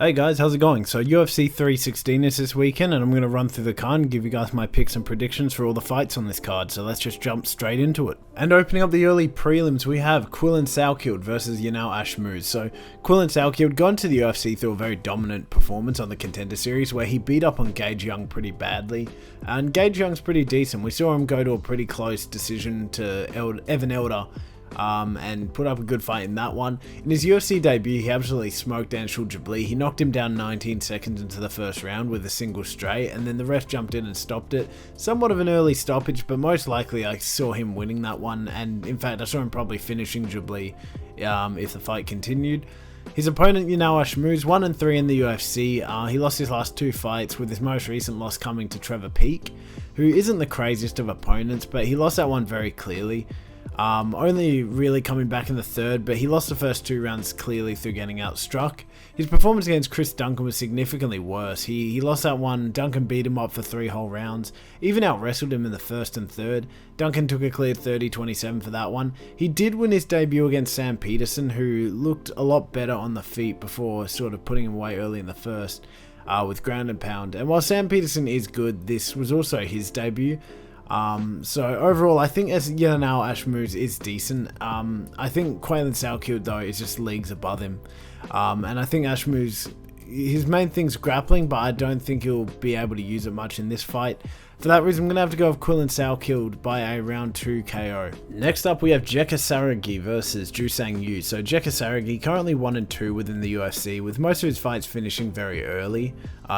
Hey guys, how's it going? So UFC 316 is this weekend and I'm going to run through the card and give you guys my picks and predictions for all the fights on this card, so let's just jump straight into it. And opening up the early prelims, we have Quillan Salkilld versus Yanal Ashmouz. So Quillan Salkilld got into the UFC through a very dominant performance on the Contender Series where he beat up on Gage Young pretty badly, and Gage Young's pretty decent. We saw him go to a pretty close decision to Evan Elder, and put up a good fight in that one. In his UFC debut, he absolutely smoked Salkilld. He knocked him down 19 seconds into the first round with a single straight, and then the ref jumped in and stopped it. Somewhat of an early stoppage, but most likely I saw him winning that one, and in fact I saw him probably finishing Salkilld if the fight continued. His opponent, Yanal Ashmouz, 1-3 in the UFC. He lost his last two fights, with his most recent loss coming to Trevor Peek, who isn't the craziest of opponents, but he lost that one very clearly. Only really coming back in the third, but he lost the first two rounds clearly through getting outstruck. His performance against Chris Duncan was significantly worse. He lost that one. Duncan beat him up for 3 whole rounds, even out-wrestled him in the first and third. Duncan took a clear 30-27 for that one. He did win his debut against Sam Peterson, who looked a lot better on the feet before sort of putting him away early in the first with ground and pound. And while Sam Peterson is good, this was also his debut. So overall, I think Yanal Ashmouz is decent. I think Quillan Salkilld though is just leagues above him. And I think Ashmouz, his main thing's grappling, but I don't think he'll be able to use it much in this fight. For that reason, I'm going to have to go with Quillan Salkilld by a round 2 KO. Next up, we have Jeka Saragih versus Joosang. So Jeka Saragih, currently 1-2 within the UFC, with most of his fights finishing very early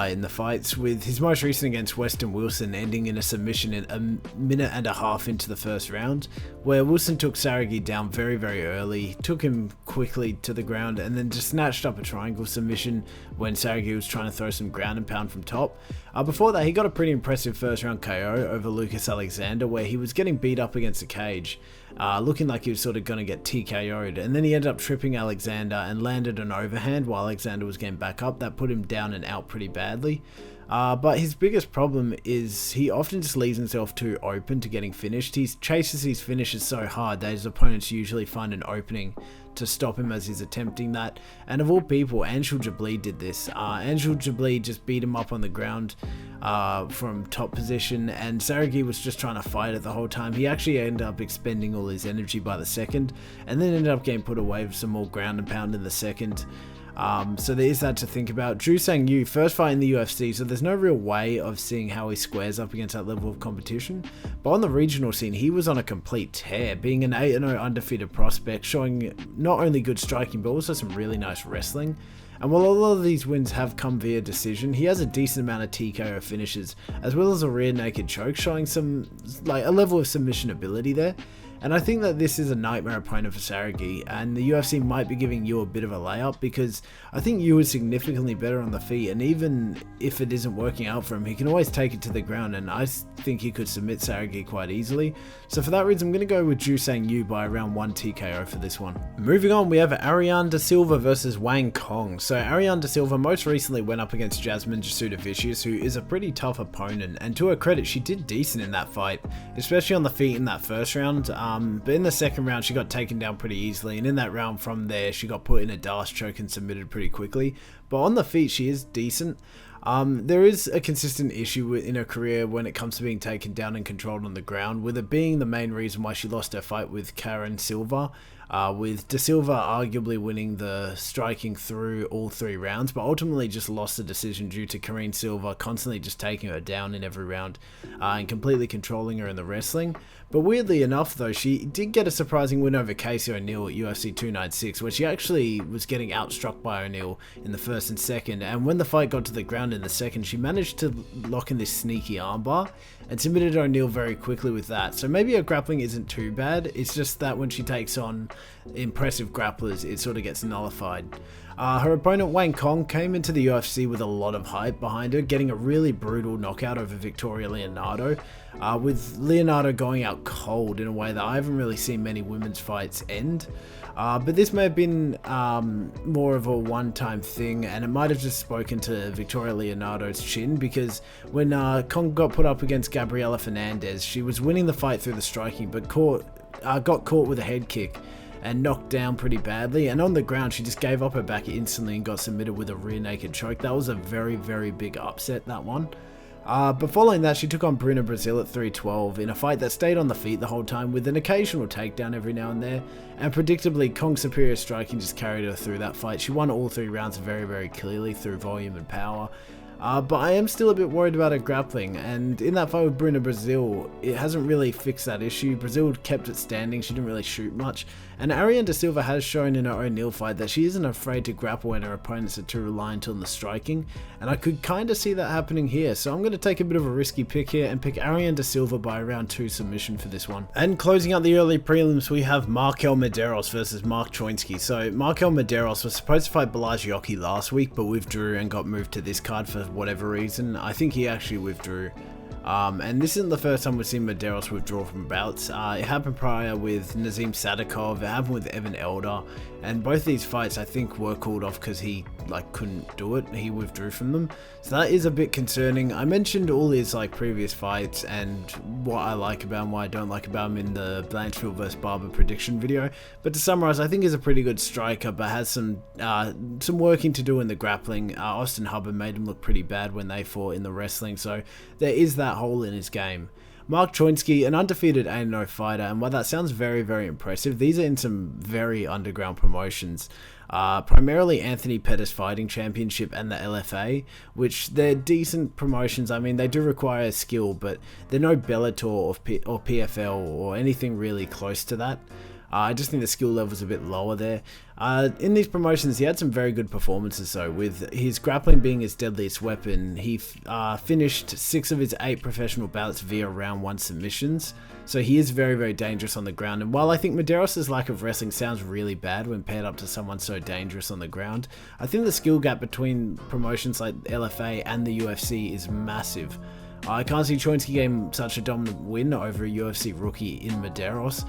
in the fights, with his most recent against Weston Wilson ending in a submission in a minute and a half into the first round, where Wilson took Saragih down very, very early, took him quickly to the ground, and then just snatched up a triangle submission when Saragih was trying to throw some ground and pound from top. Before that, he got a pretty impressive first round KO over Lucas Alexander, where he was getting beat up against the cage, looking like he was sort of going to get TKO'd, and then he ended up tripping Alexander and landed an overhand while Alexander was getting back up. That put him down and out pretty badly. But his biggest problem is he often just leaves himself too open to getting finished. He chases his finishes so hard that his opponents usually find an opening to stop him as he's attempting that. And of all people, Salkilld did this. Salkilld just beat him up on the ground from top position, and Saragih was just trying to fight it the whole time. He actually ended up expending all his energy by the second, and then ended up getting put away with some more ground and pound in the second. So there is that to think about. Joosang, first fight in the UFC, so there's no real way of seeing how he squares up against that level of competition. But on the regional scene, he was on a complete tear, being an 8-0 undefeated prospect, showing not only good striking, but also some really nice wrestling. And while a lot of these wins have come via decision, he has a decent amount of TKO finishes, as well as a rear naked choke, showing some, a level of submission ability there. And I think that this is a nightmare opponent for Saragih, and the UFC might be giving you a bit of a layup, because I think you is significantly better on the feet, and even if it isn't working out for him, he can always take it to the ground, and I think he could submit Saragih quite easily. So for that reason, I'm going to go with Joosang by around 1 TKO for this one. Moving on, we have Ariane de Silva versus Wang Cong. So Ariane de Silva most recently went up against Jasmine Jasudavicius, who is a pretty tough opponent, and to her credit, she did decent in that fight, especially on the feet in that first round. But in the second round, she got taken down pretty easily, and in that round from there, she got put in a Dallas choke and submitted pretty quickly. But on the feet, she is decent. There is a consistent issue in her career when it comes to being taken down and controlled on the ground, with it being the main reason why she lost her fight with Karen Silva, with De Silva arguably winning the striking through all 3 rounds, but ultimately just lost the decision due to Karen Silva constantly just taking her down in every round and completely controlling her in the wrestling. But weirdly enough though, she did get a surprising win over Casey O'Neill at UFC 296, where she actually was getting outstruck by O'Neill in the first and second, and when the fight got to the ground in the second, she managed to lock in this sneaky armbar and submitted O'Neill very quickly with that. So maybe her grappling isn't too bad, it's just that when she takes on impressive grapplers, it sort of gets nullified. Her opponent Wang Cong came into the UFC with a lot of hype behind her, getting a really brutal knockout over Victoria Leonardo, with Leonardo going out cold in a way that I haven't really seen many women's fights end. But this may have been more of a one-time thing, and it might have just spoken to Victoria Leonardo's chin, because when Cong got put up against Gabriela Fernandez, she was winning the fight through the striking, but got caught with a head kick. and knocked down pretty badly, and on the ground she just gave up her back instantly and got submitted with a rear naked choke. That was a very, very big upset, that one. But following that, she took on Bruna Brazil at 312 in a fight that stayed on the feet the whole time with an occasional takedown every now and there, and predictably Cong's superior striking just carried her through that fight. She won all 3 rounds very, very clearly through volume and power. But I am still a bit worried about her grappling, and in that fight with Bruna Brazil, it hasn't really fixed that issue. Brazil kept it standing, she didn't really shoot much, and Ariane Silva has shown in her O'Neal fight that she isn't afraid to grapple when her opponents are too reliant on the striking, and I could kind of see that happening here, so I'm going to take a bit of a risky pick here and pick Ariane Silva by round 2 submission for this one. And closing out the early prelims, we have Marquel Mederos versus Mark Choinski. So Marquel Mederos was supposed to fight Dvalishvili last week, but withdrew and got moved to this card for whatever reason. I think he actually withdrew. And this isn't the first time we've seen Mederos withdraw from bouts. It happened prior with Nazim Sadikov, it happened with Evan Elder, and both these fights I think were called off because he couldn't do it. He withdrew from them, so that is a bit concerning. I mentioned all his previous fights and what I like about him, what I don't like about him in the Blanchfield vs Barber prediction video, but to summarize, I think he's a pretty good striker but has some working to do in the grappling. Austin Hubbard made him look pretty bad when they fought in the wrestling, so there is that hole in his game. Mark Choinski, an undefeated 8-0 fighter, and while that sounds very, very impressive, these are in some very underground promotions. Primarily Anthony Pettis Fighting Championship and the LFA, which they're decent promotions. I mean, they do require skill, but they're no Bellator or PFL or anything really close to that. I just think the skill level's a bit lower there. In these promotions, he had some very good performances though, with his grappling being his deadliest weapon. He finished 6 of his 8 professional bouts via round 1 submissions, so he is very, very dangerous on the ground. And while I think Mederos' lack of wrestling sounds really bad when paired up to someone so dangerous on the ground, I think the skill gap between promotions like LFA and the UFC is massive. I can't see Choinski getting such a dominant win over a UFC rookie in Mederos,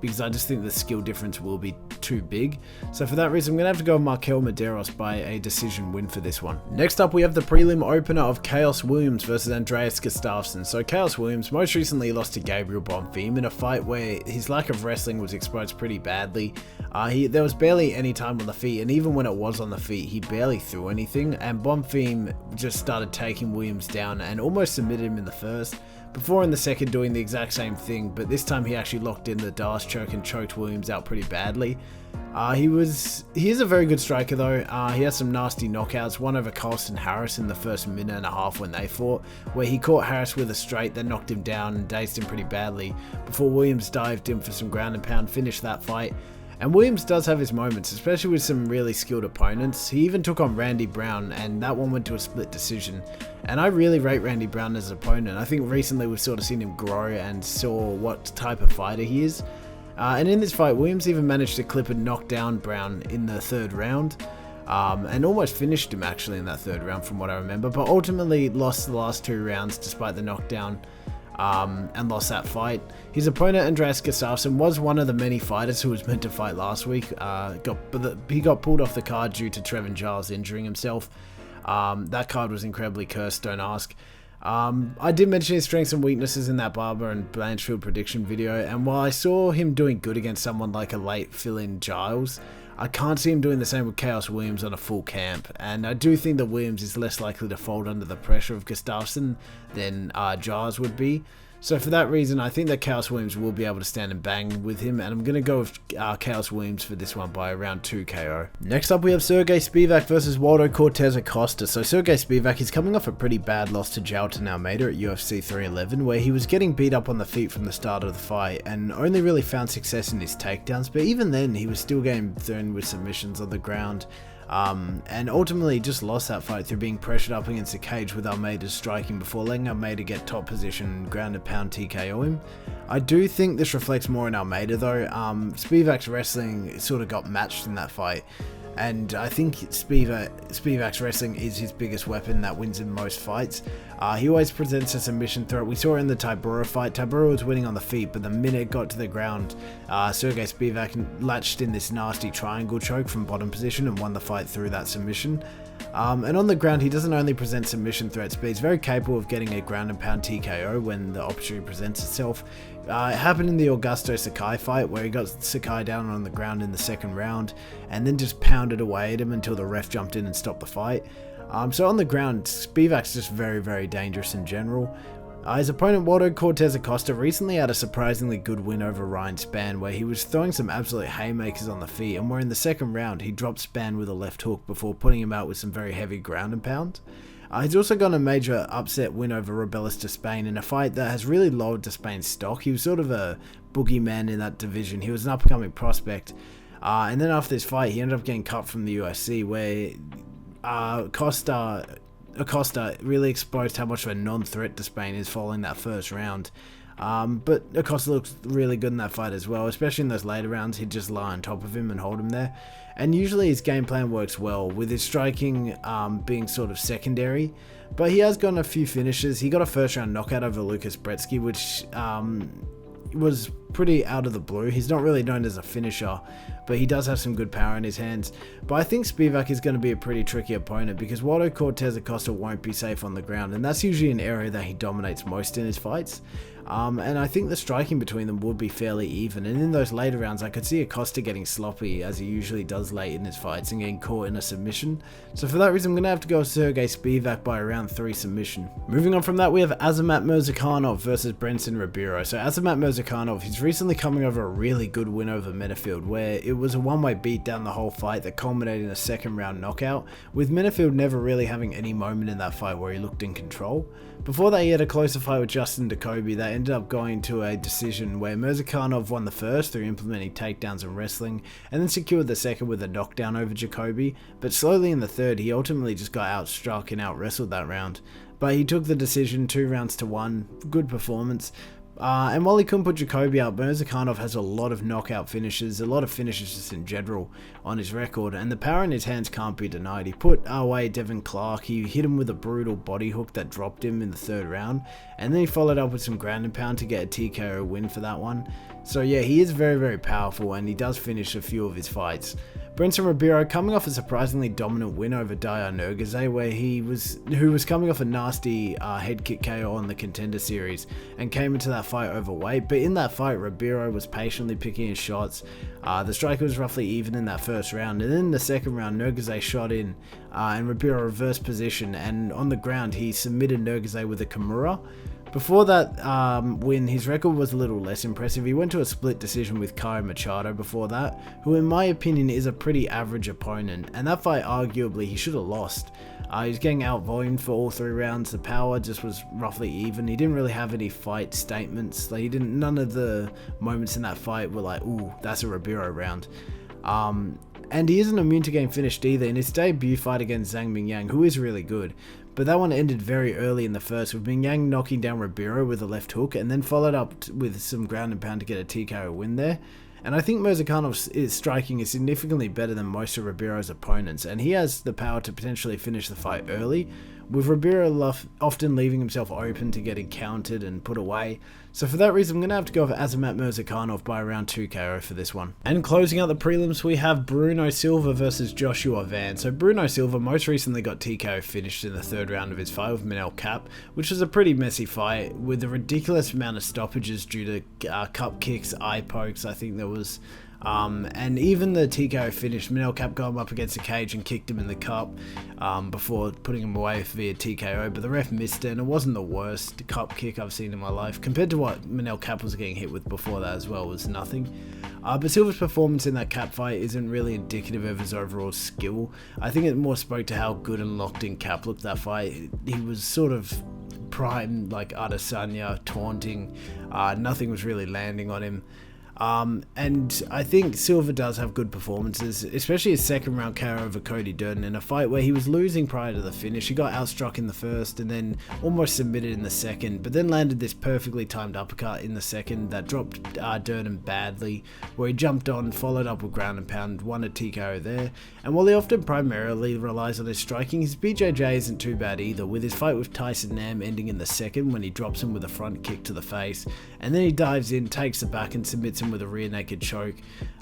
because I just think the skill difference will be too big. So for that reason, I'm going to have to go with Marquel Mederos by a decision win for this one. Next up, we have the prelim opener of Khaos Williams versus Andreas Gustafsson. So Khaos Williams most recently lost to Gabriel Bonfim in a fight where his lack of wrestling was exposed pretty badly. There was barely any time on the feet, and even when it was on the feet, he barely threw anything, and Bonfim just started taking Williams down and almost submitted him in the first, before in the second doing the exact same thing, but this time he actually locked in the Dallas choke and choked Williams out pretty badly. He is a very good striker though. He has some nasty knockouts, one over Khaos and Harris in the first minute and a half when they fought, where he caught Harris with a straight, then knocked him down and dazed him pretty badly, before Williams dived in for some ground and pound, finished that fight. And Williams does have his moments, especially with some really skilled opponents. He even took on Randy Brown, and that one went to a split decision. And I really rate Randy Brown as an opponent. I think recently we've sort of seen him grow and saw what type of fighter he is. And in this fight, Williams even managed to clip and knock down Brown in the 3rd round. And almost finished him actually in that 3rd round from what I remember, but ultimately lost the last 2 rounds despite the knockdown. And lost that fight. His opponent, Andreas Gustafsson, was one of the many fighters who was meant to fight last week. He got pulled off the card due to Trevin Giles injuring himself. That card was incredibly cursed, don't ask. I did mention his strengths and weaknesses in that Barber and Blanchfield prediction video, and while I saw him doing good against someone like a late fill-in Giles, I can't see him doing the same with Khaos Williams on a full camp, and I do think that Williams is less likely to fold under the pressure of Gustafsson than Giles would be. So for that reason, I think that Khaos Williams will be able to stand and bang with him, and I'm going to go with Khaos Williams for this one by around 2 KO. Next up, we have Serghei Spivak versus Waldo Cortez Acosta. So Serghei Spivak is coming off a pretty bad loss to Jailton Almeida at UFC 311, where he was getting beat up on the feet from the start of the fight, and only really found success in his takedowns, but even then, he was still getting thrown with submissions on the ground. And ultimately just lost that fight through being pressured up against the cage with Almeida's striking before letting Almeida get top position and ground and pound TKO him. I do think this reflects more in Almeida though. Spivak's wrestling sort of got matched in that fight, and I think Spivak's wrestling is his biggest weapon that wins in most fights. He always presents a submission threat. We saw it in the Tybura fight. Tybura was winning on the feet, but the minute it got to the ground, Serghei Spivak latched in this nasty triangle choke from bottom position and won the fight through that submission. And on the ground, he doesn't only present submission threats, but he's very capable of getting a ground and pound TKO when the opportunity presents itself. It happened in the Augusto Serghei fight, where he got Serghei down on the ground in the second round, and then just pounded away at him until the ref jumped in and stopped the fight. So on the ground, Spivak's just very, very dangerous in general. His opponent Waldo Cortez Acosta recently had a surprisingly good win over Ryan Spann, where he was throwing some absolute haymakers on the feet, and where in the second round he dropped Spann with a left hook before putting him out with some very heavy ground and pound. He's also got a major upset win over Rebellis Despain in a fight that has really lowered Despain's stock. He was sort of a boogeyman in that division. He was an up-and-coming prospect, and then after this fight he ended up getting cut from the UFC, where Acosta really exposed how much of a non-threat Despain is following that first round. But Acosta looks really good in that fight as well, especially in those later rounds. He'd just lie on top of him and hold him there. And usually his game plan works well, with his striking being sort of secondary. But he has gotten a few finishes. He got a first round knockout over Lucas Brzeski, which was pretty out of the blue. He's not really known as a finisher, but he does have some good power in his hands. But I think Spivak is going to be a pretty tricky opponent, because Waldo Cortez Acosta won't be safe on the ground, and that's usually an area that he dominates most in his fights. And I think the striking between them would be fairly even, and in those later rounds I could see Acosta getting sloppy, as he usually does late in his fights, and getting caught in a submission. So for that reason I'm going to have to go with Serghei Spivak by a round 3 submission. Moving on from that, we have Azamat Murzakanov versus Brenson Ribeiro. So Azamat Murzakanov, he's recently coming over a really good win over Menifield, where it was a one-way beat down the whole fight that culminated in a second round knockout, with Menifield never really having any moment in that fight where he looked in control. Before that, he had a closer fight with Justin Jacoby that ended up going to a decision, where Murzakanov won the first through implementing takedowns and wrestling, and then secured the second with a knockdown over Jacoby. But slowly in the third, he ultimately just got outstruck and out-wrestled that round. But he took the decision 2-1. Good performance. And while he couldn't put Jacoby out, Murzakanov has a lot of knockout finishes, a lot of finishes just in general on his record, and the power in his hands can't be denied. He put away Devin Clark, he hit him with a brutal body hook that dropped him in the third round, and then he followed up with some ground and pound to get a TKO win for that one. So yeah, he is very, very powerful, and he does finish a few of his fights. Brenson Ribeiro coming off a surprisingly dominant win over Daya Nergazay, who was coming off a nasty head kick KO on the Contender Series and came into that fight overweight. But in that fight, Ribeiro was patiently picking his shots. The striker was roughly even in that first round, and then in the second round, Nergazay shot in, and Ribeiro reversed position, and on the ground he submitted Nergazay with a Kimura. Before that win, his record was a little less impressive. He went to a split decision with Caio Machado before that, who in my opinion is a pretty average opponent, and that fight arguably he should have lost. He was getting out-volumed for all 3 rounds, the power just was roughly even, he didn't really have any fight statements, like none of the moments in that fight were like, ooh, that's a Ribeiro round. And he isn't immune to getting finished either. In his debut fight against Zhang Mingyang, who is really good, but that one ended very early in the first, with Mingyang knocking down Ribeiro with a left hook, and then followed up with some ground and pound to get a TKO win there. And I think Murzakanov striking is significantly better than most of Ribeiro's opponents, and he has the power to potentially finish the fight early, with Ribeiro often leaving himself open to getting countered and put away. So for that reason, I'm going to have to go for Azamat Murzakanov by around 2 KO for this one. And closing out the prelims, we have Bruno Silva versus Joshua Van. So Bruno Silva most recently got TKO finished in the third round of his fight with Manel Kape, which was a pretty messy fight with a ridiculous amount of stoppages due to cup kicks, eye pokes. I think there was and even the TKO finish, Manel Kape got him up against the cage and kicked him in the cup before putting him away via TKO, but the ref missed it, and it wasn't the worst cup kick I've seen in my life. Compared to what Manel Kape was getting hit with before that as well, was nothing. But Silva's performance in that Kape fight isn't really indicative of his overall skill. I think it more spoke to how good and locked in Kape looked that fight. He was sort of prime, like Adesanya, taunting, nothing was really landing on him. And I think Silva does have good performances, especially his second round KO over Cody Durden in a fight where he was losing prior to the finish. He got outstruck in the first and then almost submitted in the second, but then landed this perfectly timed uppercut in the second that dropped Durden badly, where he jumped on, followed up with ground and pound, won a TKO there. And while he often primarily relies on his striking, his BJJ isn't too bad either, with his fight with Tyson Nam ending in the second when he drops him with a front kick to the face, and then he dives in, takes it back and submits him with a rear naked choke.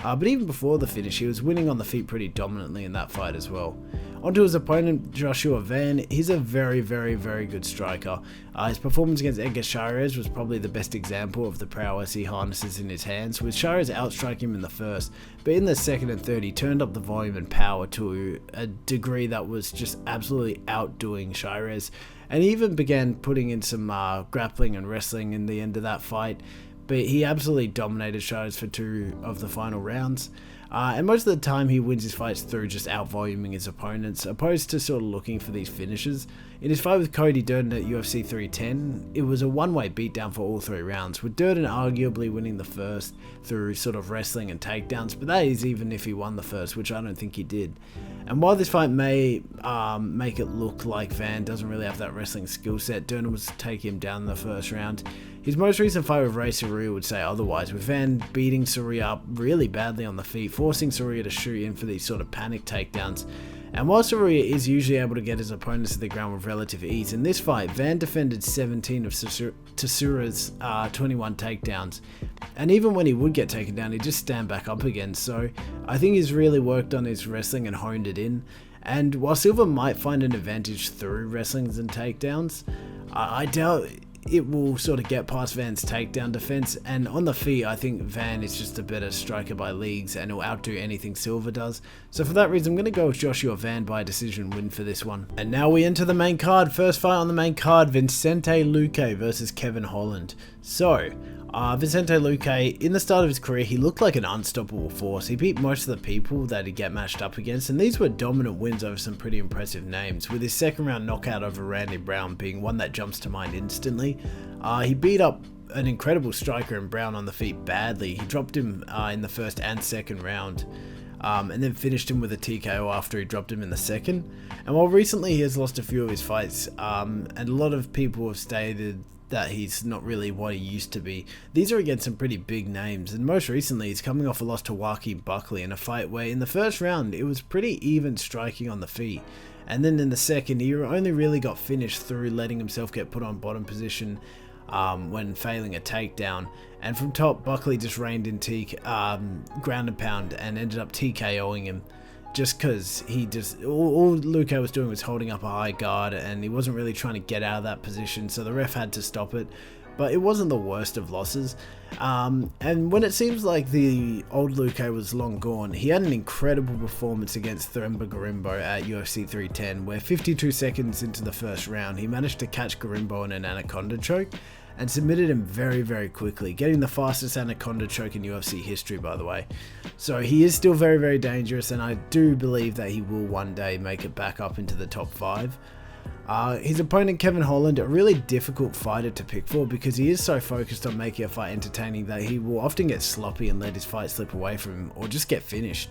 But even before the finish, he was winning on the feet pretty dominantly in that fight as well. Onto his opponent, Joshua Van. He's a very, very, very good striker. His performance against Edgar Chairez was probably the best example of the prowess he harnesses in his hands, with Chairez outstriking him in the first, but in the second and third he turned up the volume and power to a degree that was just absolutely outdoing Chairez, and he even began putting in some grappling and wrestling in the end of that fight, but he absolutely dominated Chairez for 2 of the final rounds. And most of the time he wins his fights through just out-voluming his opponents, opposed to sort of looking for these finishes. In his fight with Cody Durden at UFC 310, it was a one-way beatdown for all 3 rounds, with Durden arguably winning the first through sort of wrestling and takedowns, but that is even if he won the first, which I don't think he did. And while this fight may make it look like Van doesn't really have that wrestling skill set, Durden was taking him down in the first round. His most recent fight with Ray Saragih would say otherwise, with Van beating Saragih up really badly on the feet, forcing Saragih to shoot in for these sort of panic takedowns. And while Saragih is usually able to get his opponents to the ground with relative ease, in this fight, Van defended 17 of Tsuru's 21 takedowns. And even when he would get taken down, he'd just stand back up again. So I think he's really worked on his wrestling and honed it in. And while Silva might find an advantage through wrestlings and takedowns, I doubt it will sort of get past Van's takedown defense, and on the feet I think Van is just a better striker by leagues and will outdo anything Silva does. So for that reason I'm going to go with Joshua Van by decision win for this one. And now we enter the main card. First fight on the main card, Vicente Luque versus Kevin Holland. So Vicente Luque, in the start of his career, he looked like an unstoppable force. He beat most of the people that he'd get matched up against, and these were dominant wins over some pretty impressive names, with his second round knockout over Randy Brown being one that jumps to mind instantly. He beat up an incredible striker in Brown on the feet badly. He dropped him in the first and second round, and then finished him with a TKO after he dropped him in the second. And while recently he has lost a few of his fights, and a lot of people have stated that he's not really what he used to be, these are against some pretty big names, and most recently he's coming off a loss to Joaquin Buckley in a fight where in the first round it was pretty even striking on the feet, and then in the second he only really got finished through letting himself get put on bottom position when failing a takedown, and from top Buckley just reined in ground and pound and ended up TKOing him. Just because all Luque was doing was holding up a high guard, and he wasn't really trying to get out of that position, so the ref had to stop it. But it wasn't the worst of losses. And when it seems like the old Luque was long gone, he had an incredible performance against Themba Gorimbo at UFC 310, where 52 seconds into the first round, he managed to catch Gorimbo in an anaconda choke and submitted him very, very quickly, getting the fastest anaconda choke in UFC history, by the way. So he is still very, very dangerous, and I do believe that he will one day make it back up into the top 5. His opponent Kevin Holland, a really difficult fighter to pick for because he is so focused on making a fight entertaining that he will often get sloppy and let his fight slip away from him or just get finished.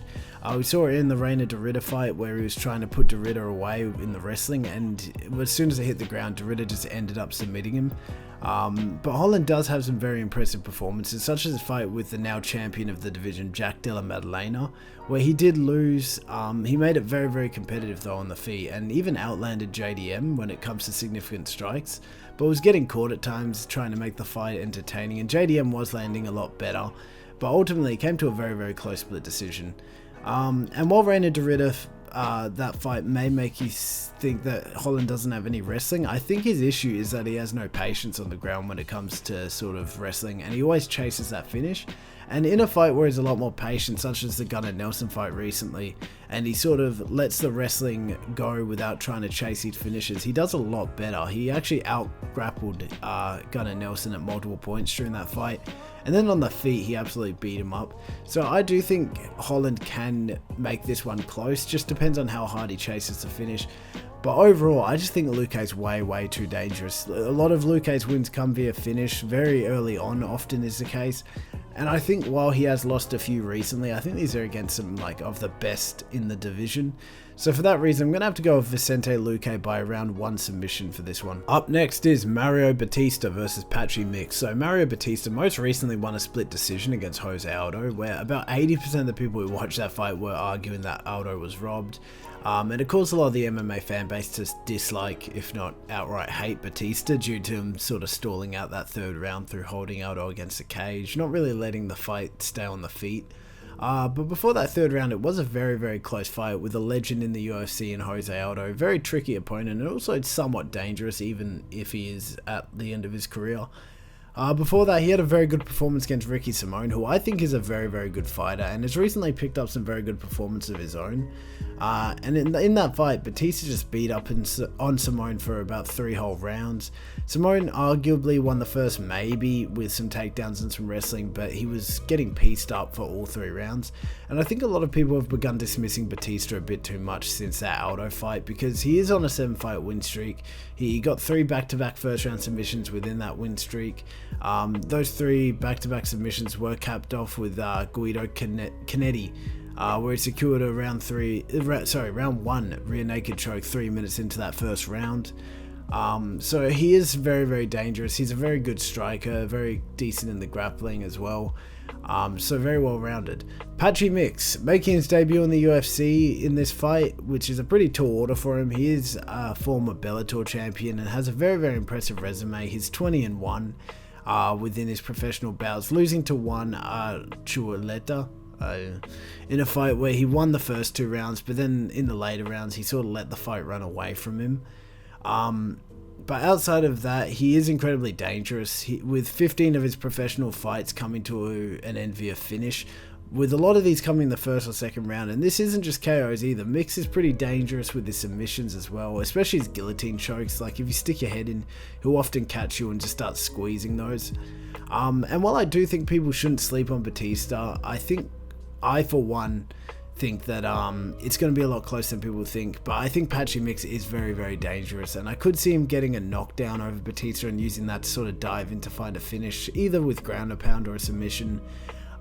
We saw it in the Reina Dorita fight where he was trying to put Dorita away in the wrestling, and as soon as it hit the ground, Dorita just ended up submitting him. But Holland does have some very impressive performances, such as his fight with the now champion of the division, Jack Della Maddalena, where he did lose. He made it very, very competitive though on the feet, and even outlanded JDM when it comes to significant strikes, but was getting caught at times trying to make the fight entertaining, and JDM was landing a lot better, but ultimately it came to a very, very close split decision. And while Reina Dorita, that fight may make you think that Holland doesn't have any wrestling, I think his issue is that he has no patience on the ground when it comes to sort of wrestling, and he always chases that finish. And in a fight where he's a lot more patient, such as the Gunnar Nelson fight recently, and he sort of lets the wrestling go without trying to chase his finishes, he does a lot better. He actually out-grappled Gunnar Nelson at multiple points during that fight, and then on the feet he absolutely beat him up. So I do think Holland can make this one close, just depends on how hard he chases the finish. But overall, I just think Luque's way, way too dangerous. A lot of Luque's wins come via finish very early on, often is the case. And I think while he has lost a few recently, I think these are against some of the best in the division. So for that reason, I'm going to have to go with Vicente Luque by round 1 submission for this one. Up next is Mario Bautista versus Patchy Mix. So Mario Bautista most recently won a split decision against Jose Aldo, where about 80% of the people who watched that fight were arguing that Aldo was robbed. And it caused a lot of the MMA fan base to dislike, if not outright hate, Bautista due to him sort of stalling out that third round through holding Aldo against the cage, not really letting the fight stay on the feet. But before that third round, it was a very, very close fight with a legend in the UFC in Jose Aldo. Very tricky opponent, and also somewhat dangerous, even if he is at the end of his career. Before that, he had a very good performance against Ricky Simone, who I think is a very, very good fighter, and has recently picked up some very good performances of his own. And in that fight, Bautista just beat up on Simone for about 3 whole rounds. Simone arguably won the first, maybe with some takedowns and some wrestling, but he was getting pieced up for all 3 rounds. And I think a lot of people have begun dismissing Bautista a bit too much since that Aldo fight, because he is on a 7-fight win streak. He got 3 back-to-back first-round submissions within that win streak. Those 3 back-to-back submissions were capped off with Guido Canetti, where he secured a round 1 rear naked choke 3 minutes into that first round. So he is very, very dangerous. He's a very good striker, very decent in the grappling as well. So very well rounded. Patchy Mix making his debut in the UFC in this fight, which is a pretty tall order for him. He is a former Bellator champion and has a very, very impressive resume. He's 20-1 within his professional bouts, losing to one Chualeta in a fight where he won the first 2 rounds, but then in the later rounds he sort of let the fight run away from him. But outside of that, he is incredibly dangerous, with 15 of his professional fights coming to an end via finish, with a lot of these coming in the first or second round. And this isn't just KOs either. Mix is pretty dangerous with his submissions as well, especially his guillotine chokes. Like if you stick your head in, he'll often catch you and just start squeezing those. And while I do think people shouldn't sleep on Bautista, I for one think that it's going to be a lot closer than people think, but I think Patchy Mix is very, very dangerous, and I could see him getting a knockdown over Bautista and using that to sort of dive in to find a finish, either with ground and pound or a submission.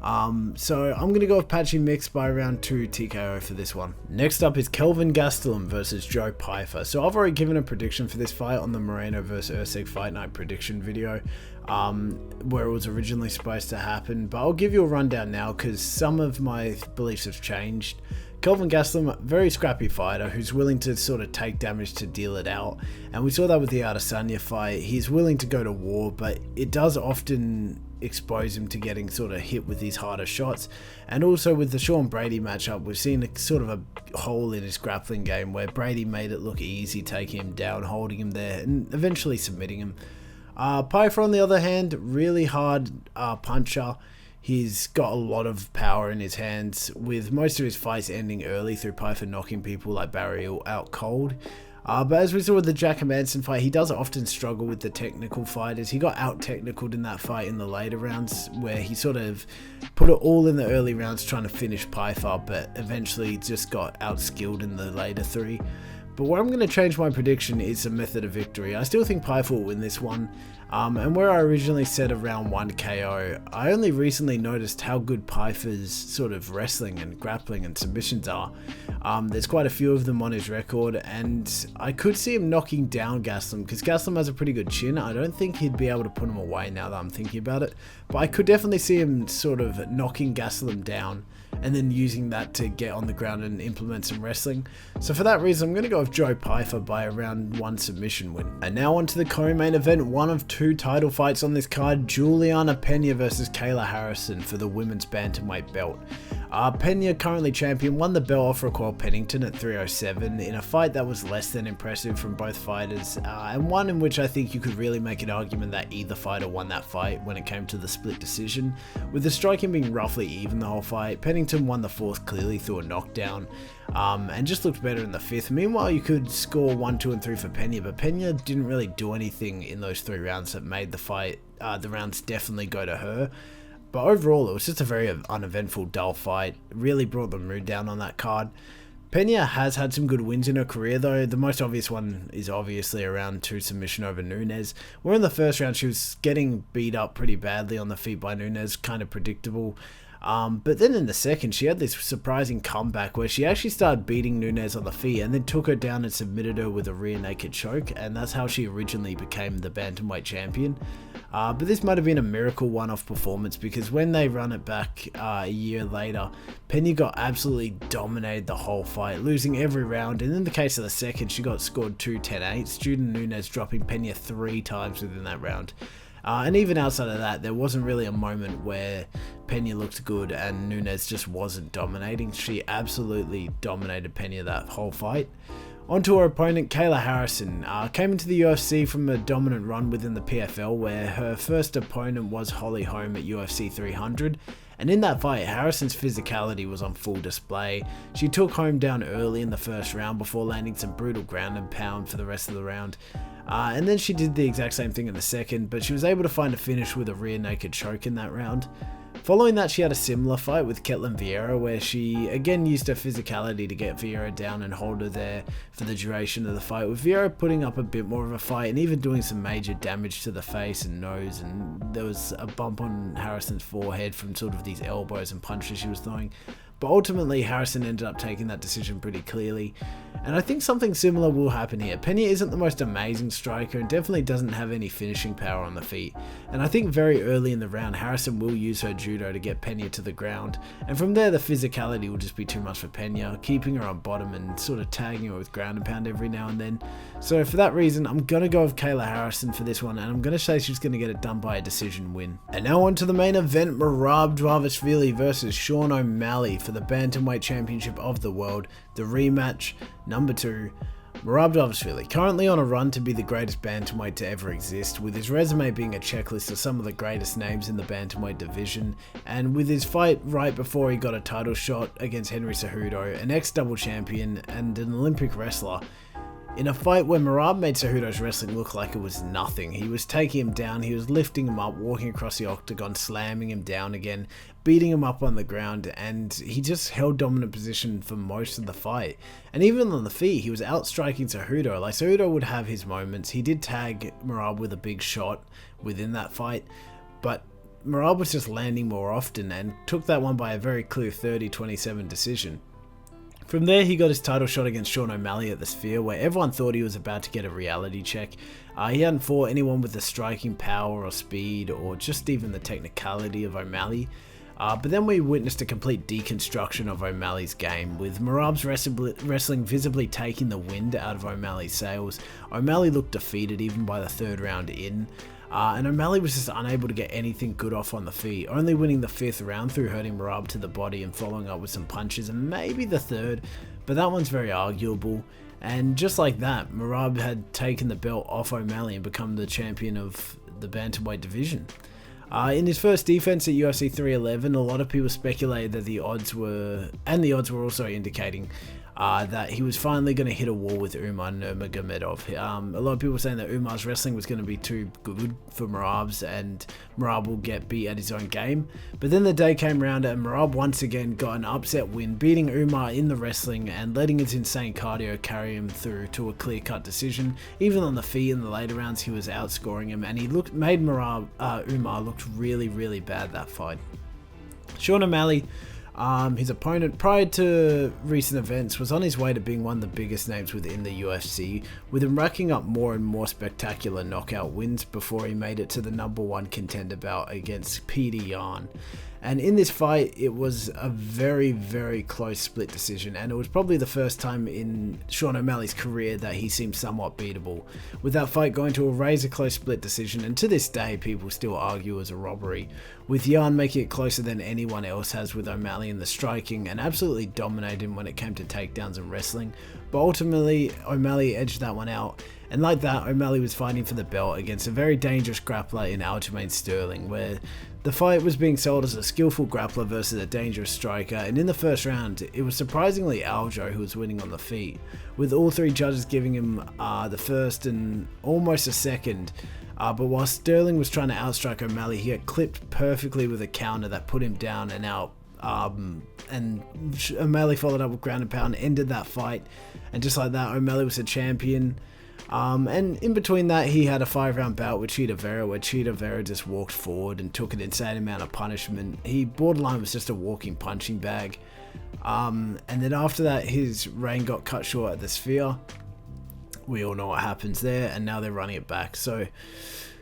So I'm going to go with Patchy Mix by round 2 TKO for this one. Next up is Kelvin Gastelum versus Joe Pyfer. So I've already given a prediction for this fight on the Moreno vs Usyk Fight Night prediction video, where it was originally supposed to happen, but I'll give you a rundown now because some of my beliefs have changed. Kelvin Gastelum, very scrappy fighter who's willing to sort of take damage to deal it out, and we saw that with the Adesanya fight. He's willing to go to war, but it does often expose him to getting sort of hit with these harder shots. And also with the Sean Brady matchup, we've seen a sort of a hole in his grappling game where Brady made it look easy, taking him down, holding him there, and eventually submitting him. Pyfer, on the other hand, really hard puncher. He's got a lot of power in his hands, with most of his fights ending early through Pyfer knocking people like Barry out cold. But as we saw with the Jack Manson fight, he does often struggle with the technical fighters. He got out-technicaled in that fight in the later rounds, where he sort of put it all in the early rounds trying to finish Pyfer, but eventually just got out-skilled in the later 3. But where I'm going to change my prediction is a method of victory. I still think Pyfer will win this one. And where I originally said a round 1 KO, I only recently noticed how good Pyfer's sort of wrestling and grappling and submissions are. There's quite a few of them on his record, and I could see him knocking down Gastelum, because Gastelum has a pretty good chin. I don't think he'd be able to put him away now that I'm thinking about it, but I could definitely see him sort of knocking Gastelum down and then using that to get on the ground and implement some wrestling. So for that reason, I'm going to go with Joe Pyfer by a round 1 submission win. And now on to the co-main event, one of 2 title fights on this card, Julianna Pena versus Kayla Harrison for the women's bantamweight belt. Pena, currently champion, won the belt off Raquel Pennington at 307 in a fight that was less than impressive from both fighters, and one in which I think you could really make an argument that either fighter won that fight when it came to the split decision, with the striking being roughly even the whole fight. Pennington won the 4th clearly through a knockdown, and just looked better in the 5th. Meanwhile, you could score 1, 2, and 3 for Pena, but Pena didn't really do anything in those 3 rounds that made the fight, the rounds definitely go to her. But overall, it was just a very uneventful, dull fight. It really brought the mood down on that card. Pena has had some good wins in her career though. The most obvious one is obviously a round 2 submission over Nunes, where in the first round she was getting beat up pretty badly on the feet by Nunes, kind of predictable. But then in the second, she had this surprising comeback where she actually started beating Nunes on the feet and then took her down and submitted her with a rear naked choke, and that's how she originally became the bantamweight champion. But this might have been a miracle one-off performance, because when they run it back a year later, Pena got absolutely dominated the whole fight, losing every round, and in the case of the second, she got scored 2 10-8s, due to Nunes dropping Pena 3 times within that round. And even outside of that, there wasn't really a moment where Pena looked good and Nunes just wasn't dominating. She absolutely dominated Pena that whole fight. Onto her opponent, Kayla Harrison, came into the UFC from a dominant run within the PFL, where her first opponent was Holly Holm at UFC 300. And in that fight, Harrison's physicality was on full display. She took Holm down early in the first round before landing some brutal ground and pound for the rest of the round. And then she did the exact same thing in the second, but she was able to find a finish with a rear naked choke in that round. Following that, she had a similar fight with Ketlen Vieira, where she again used her physicality to get Vieira down and hold her there for the duration of the fight, with Vieira putting up a bit more of a fight and even doing some major damage to the face and nose, and there was a bump on Harrison's forehead from sort of these elbows and punches she was throwing. But ultimately, Harrison ended up taking that decision pretty clearly, and I think something similar will happen here. Pena isn't the most amazing striker and definitely doesn't have any finishing power on the feet, and I think very early in the round, Harrison will use her judo to get Pena to the ground, and from there the physicality will just be too much for Pena, keeping her on bottom and sort of tagging her with ground and pound every now and then. So for that reason, I'm going to go with Kayla Harrison for this one, and I'm going to say she's going to get it done by a decision win. And now on to the main event, Merab Dvalishvili versus Sean O'Malley for the Bantamweight Championship of the World, the rematch number 2. Merab Dvalishvili, currently on a run to be the greatest bantamweight to ever exist, with his resume being a checklist of some of the greatest names in the bantamweight division, and with his fight right before he got a title shot against Henry Cejudo, an ex-double champion and an Olympic wrestler, in a fight where Merab made Cejudo's wrestling look like it was nothing. He was taking him down, he was lifting him up, walking across the octagon, slamming him down again, beating him up on the ground, and he just held dominant position for most of the fight. And even on the feet, he was outstriking Cejudo. Like, Cejudo would have his moments. He did tag Merab with a big shot within that fight, but Merab was just landing more often and took that one by a very clear 30-27 decision. From there, he got his title shot against Sean O'Malley at the Sphere, where everyone thought he was about to get a reality check. He hadn't fought anyone with the striking power or speed or just even the technicality of O'Malley. But then we witnessed a complete deconstruction of O'Malley's game, with Merab's wrestling visibly taking the wind out of O'Malley's sails. O'Malley looked defeated even by the third round in. And O'Malley was just unable to get anything good off on the feet, only winning the 5th round through hurting Merab to the body and following up with some punches, and maybe the 3rd, but that one's very arguable. And just like that, Merab had taken the belt off O'Malley and become the champion of the bantamweight division. In his first defense at UFC 311, a lot of people speculated that the odds were also indicating that he was finally going to hit a wall with Umar Nurmagomedov. A lot of people were saying that Umar's wrestling was going to be too good for Merab's and Merab will get beat at his own game. But then the day came around and Merab once again got an upset win, beating Umar in the wrestling and letting his insane cardio carry him through to a clear-cut decision. Even on the feet in the later rounds, he was outscoring him, and he made Umar looked really, really bad that fight. Sean O'Malley, his opponent prior to recent events, was on his way to being one of the biggest names within the UFC, with him racking up more and more spectacular knockout wins before he made it to the #1 contender bout against Peter Yan. And in this fight, it was a very, very close split decision, and it was probably the first time in Sean O'Malley's career that he seemed somewhat beatable, with that fight going to a razor-close split decision, and to this day people still argue as a robbery, with Yan making it closer than anyone else has with O'Malley in the striking, and absolutely dominating when it came to takedowns and wrestling. But ultimately, O'Malley edged that one out, and like that, O'Malley was fighting for the belt against a very dangerous grappler in Aljamain Sterling, where the fight was being sold as a skillful grappler versus a dangerous striker, and in the first round, it was surprisingly Aljo who was winning on the feet, with all 3 judges giving him the first and almost a second. But while Sterling was trying to outstrike O'Malley, he got clipped perfectly with a counter that put him down and out. And O'Malley followed up with ground and pound, ended that fight, and just like that, O'Malley was a champion. And in between that, he had a 5-round bout with Chita Vera, where Chita Vera just walked forward and took an insane amount of punishment. He borderline was just a walking punching bag. And then after that, his reign got cut short at the Sphere. We all know what happens there, and now they're running it back. So,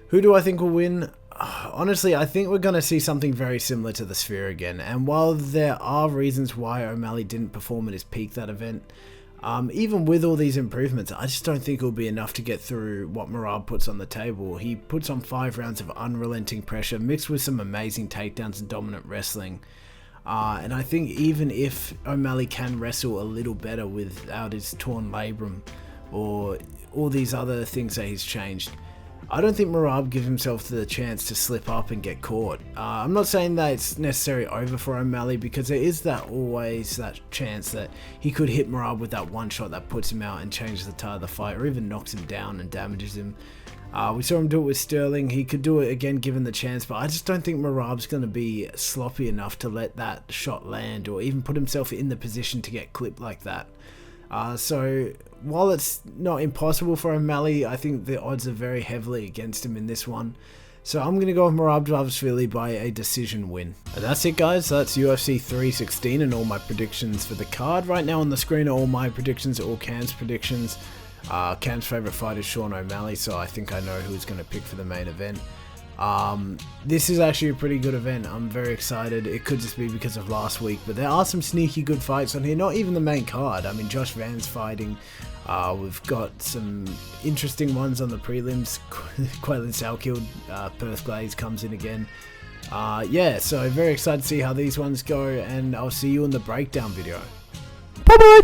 who do I think will win? Honestly, I think we're going to see something very similar to the Sphere again. And while there are reasons why O'Malley didn't perform at his peak that event, Even with all these improvements, I just don't think it'll be enough to get through what Merab puts on the table. He puts on 5 rounds of unrelenting pressure, mixed with some amazing takedowns and dominant wrestling. And I think even if O'Malley can wrestle a little better without his torn labrum or all these other things that he's changed, I don't think Merab gives himself the chance to slip up and get caught. I'm not saying that it's necessarily over for O'Malley, because there is always that chance that he could hit Merab with that one shot that puts him out and changes the tide of the fight, or even knocks him down and damages him. We saw him do it with Sterling. He could do it again given the chance, but I just don't think Merab's going to be sloppy enough to let that shot land or even put himself in the position to get clipped like that. So while it's not impossible for O'Malley, I think the odds are very heavily against him in this one. So I'm going to go with Merab Dvalishvili by a decision win. And that's it, guys. That's UFC 316 and all my predictions for the card. Right now on the screen are all my predictions, all Cam's predictions. Cam's favourite fighter is Sean O'Malley, so I think I know who he's going to pick for the main event. This is actually a pretty good event. I'm very excited. It could just be because of last week, but there are some sneaky good fights on here, not even the main card. I mean, Josh Van's fighting. We've got some interesting ones on the prelims. Quillan Salkilld, Perth Glaze comes in again. Yeah, so very excited to see how these ones go, and I'll see you in the breakdown video. Bye bye!